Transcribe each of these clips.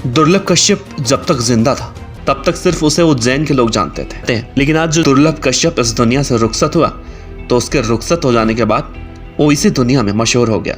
दुर्लभ कश्यप जब तक जिंदा था तब तक सिर्फ उसे उज्जैन के लोग जानते थे, लेकिन आज जो दुर्लभ कश्यप इस दुनिया से रुखसत हुआ तो उसके रुखसत हो जाने के बाद वो इसी दुनिया में मशहूर हो गया।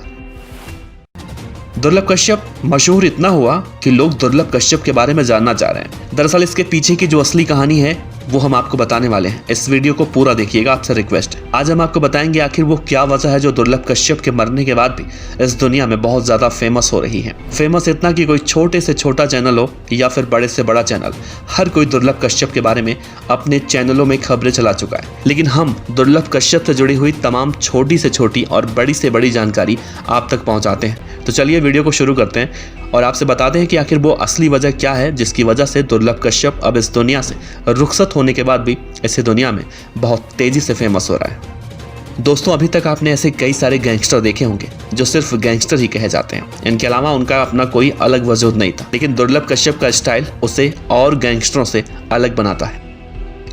दुर्लभ कश्यप मशहूर इतना हुआ कि लोग दुर्लभ कश्यप के बारे में जानना चाह रहे हैं। दरअसल इसके पीछे की जो असली कहानी है वो हम आपको बताने वाले हैं। इस वीडियो को पूरा देखिएगा, आपसे रिक्वेस्ट है। आज हम आपको बताएंगे आखिर वो क्या वजह है जो दुर्लभ कश्यप के मरने के बाद भी इस दुनिया में बहुत ज्यादा फेमस हो रही है। फेमस इतना कि कोई छोटे से छोटा चैनल हो या फिर बड़े से बड़ा चैनल, हर कोई दुर्लभ कश्यप के बारे में अपने चैनलों में खबरें चला चुका है। लेकिन हम दुर्लभ कश्यप से जुड़ी हुई तमाम छोटी से छोटी और बड़ी से बड़ी जानकारी आप तक पहुंचाते हैं। तो चलिए वीडियो को शुरू करते हैं और आपसे बताते हैं कि आखिर वो असली वजह क्या है जिसकी वजह से दुर्लभ कश्यप अब इस दुनिया से रुखसत होने के बाद भी इस दुनिया में बहुत तेजी से फेमस हो रहा है। दोस्तों, अभी तक आपने ऐसे कई सारे गैंगस्टर देखे होंगे जो सिर्फ गैंगस्टर ही कहे जाते हैं। इनके अलावा उनका अपना कोई अलग वजूद नहीं था, लेकिन दुर्लभ कश्यप का स्टाइल उसे और गैंगस्टरों से अलग बनाता है।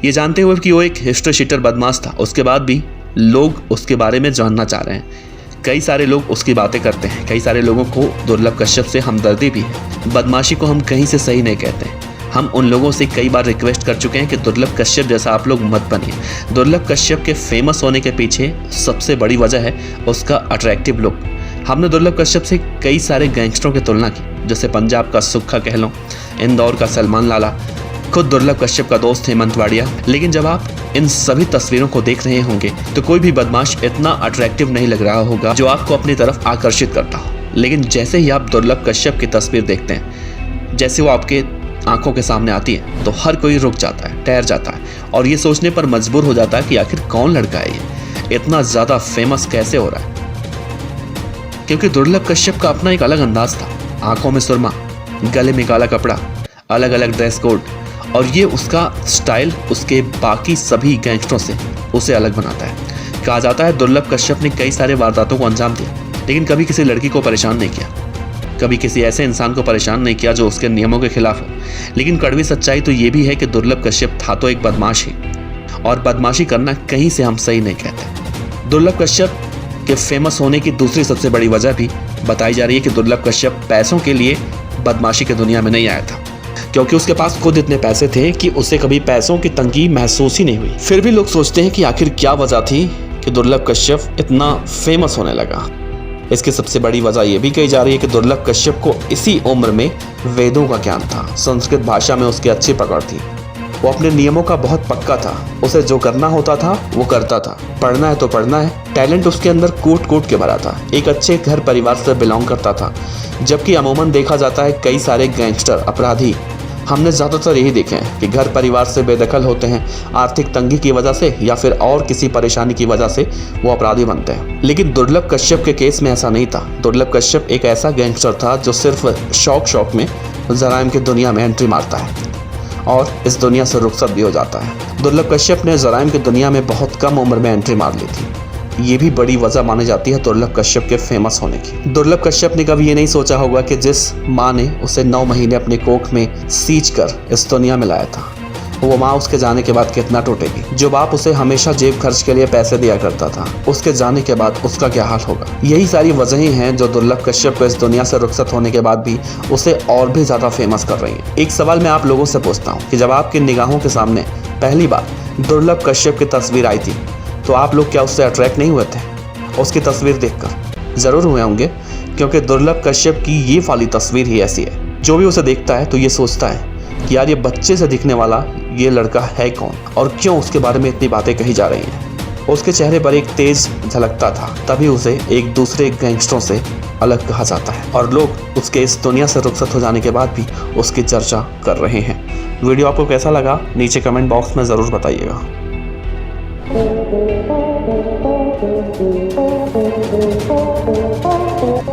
ये जानते हुए कि वो एक हिस्ट्री शीटर बदमाश था, उसके बाद भी लोग उसके बारे में जानना चाह रहे हैं। कई सारे लोग उसकी बातें करते हैं, कई सारे लोगों को दुर्लभ कश्यप से हमदर्दी भी है। बदमाशी को हम कहीं से सही नहीं कहते। हम उन लोगों से कई बार रिक्वेस्ट कर चुके हैं कि दुर्लभ कश्यप जैसा आप लोग मत बनिए। दुर्लभ कश्यप के फेमस होने के पीछे सबसे बड़ी वजह है उसका अट्रैक्टिव लुक। हमने दुर्लभ कश्यप से कई सारे गैंगस्टरों की तुलना की, जैसे पंजाब का सुक्खा कह लो, इंदौर का सलमान लाला, खुद दुर्लभ कश्यप का दोस्त हेमंत वाडिया। लेकिन जब आप इन सभी तस्वीरों को देख रहे होंगे तो कोई भी बदमाश इतना अट्रैक्टिव नहीं लग रहा होगा जो आपको अपनी तरफ आकर्षित करता हो। लेकिन जैसे ही आप दुर्लभ कश्यप की तस्वीर देखते हैं, जैसे वो आपके आंखों के सामने आती है, तो हर कोई रुक जाता है, ठहर जाता है और ये सोचने पर मजबूर हो जाता है कि आखिर कौन लड़का है ये, इतना ज्यादा फेमस कैसे हो रहा है। क्योंकि दुर्लभ कश्यप का अपना एक अलग अंदाज था। आंखों में सुरमा, गले में काला कपड़ा, अलग अलग ड्रेस कोड, और ये उसका स्टाइल उसके बाकी सभी गैंगस्टरों से उसे अलग बनाता है। कहा जाता है दुर्लभ कश्यप ने कई सारे वारदातों को अंजाम दिया, लेकिन कभी किसी लड़की को परेशान नहीं किया, कभी किसी ऐसे इंसान को परेशान नहीं किया जो उसके नियमों के खिलाफ हो। लेकिन कड़वी सच्चाई तो ये भी है कि दुर्लभ कश्यप था तो एक बदमाश ही, और बदमाशी करना कहीं से हम सही नहीं कहते। दुर्लभ कश्यप के फेमस होने की दूसरी सबसे बड़ी वजह भी बताई जा रही है कि दुर्लभ कश्यप पैसों के लिए बदमाशी की दुनिया में नहीं आया था, क्योंकि उसके पास खुद इतने पैसे थे कि उसे कभी पैसों की तंगी महसूस ही नहीं हुई। फिर भी लोग सोचते हैं कि आखिर क्या वजह थी कि दुर्लभ कश्यप इतना फेमस होने लगा। इसकी सबसे बड़ी वजह यह भी कही जा रही है कि दुर्लभ कश्यप को इसी उम्र में वेदों का ज्ञान था, संस्कृत भाषा में उसकी अच्छी पकड़ थी, वो अपने नियमों का बहुत पक्का था, उसे जो करना होता था वो करता था। पढ़ना है तो पढ़ना है, टैलेंट उसके अंदर कूट कूट के भरा था। एक अच्छे घर परिवार से बिलोंग करता था, जबकि अमूमन देखा जाता है कई सारे गैंगस्टर अपराधी, हमने ज़्यादातर यही देखे हैं कि घर परिवार से बेदखल होते हैं, आर्थिक तंगी की वजह से या फिर और किसी परेशानी की वजह से वो अपराधी बनते हैं। लेकिन दुर्लभ कश्यप के केस में ऐसा नहीं था। दुर्लभ कश्यप एक ऐसा गैंगस्टर था जो सिर्फ शौक में जराइम की दुनिया में एंट्री मारता है और इस दुनिया से रुखसत भी हो जाता है। दुर्लभ कश्यप ने जराइम की दुनिया में बहुत कम उम्र में एंट्री मार ली थी। ये भी बड़ी वजह मानी जाती है दुर्लभ कश्यप के फेमस होने की। दुर्लभ कश्यप ने कभी ये नहीं सोचा होगा कि जिस माँ ने उसे 9 महीने अपने कोख में सींच कर इस दुनिया में लाया था, वो माँ उसके जाने के बाद कितना टूटेगी। जो बाप उसे हमेशा जेब खर्च के लिए पैसे दिया करता था, उसके जाने के बाद उसका क्या हाल होगा। यही सारी वजहें हैं जो दुर्लभ कश्यप को इस दुनिया से रुखसत होने के बाद भी उसे और भी ज्यादा फेमस कर रही हैं। एक सवाल मैं आप लोगों से पूछता हूँ कि जब आपकी निगाहों के सामने पहली बार दुर्लभ कश्यप की तस्वीर आई थी तो आप लोग क्या उससे अट्रैक्ट नहीं हुए थे? उसकी तस्वीर देखकर ज़रूर हुए होंगे, क्योंकि दुर्लभ कश्यप की ये वाली तस्वीर ही ऐसी है। जो भी उसे देखता है तो ये सोचता है कि यार ये बच्चे से दिखने वाला ये लड़का है कौन और क्यों उसके बारे में इतनी बातें कही जा रही हैं। उसके चेहरे पर एक तेज झलकता था, तभी उसे एक दूसरे गैंगस्टरों से अलग कहा जाता है और लोग उसके इस दुनिया से रुखसत हो जाने के बाद भी उसकी चर्चा कर रहे हैं। वीडियो आपको कैसा लगा नीचे कमेंट बॉक्स में ज़रूर बताइएगा। Thank you.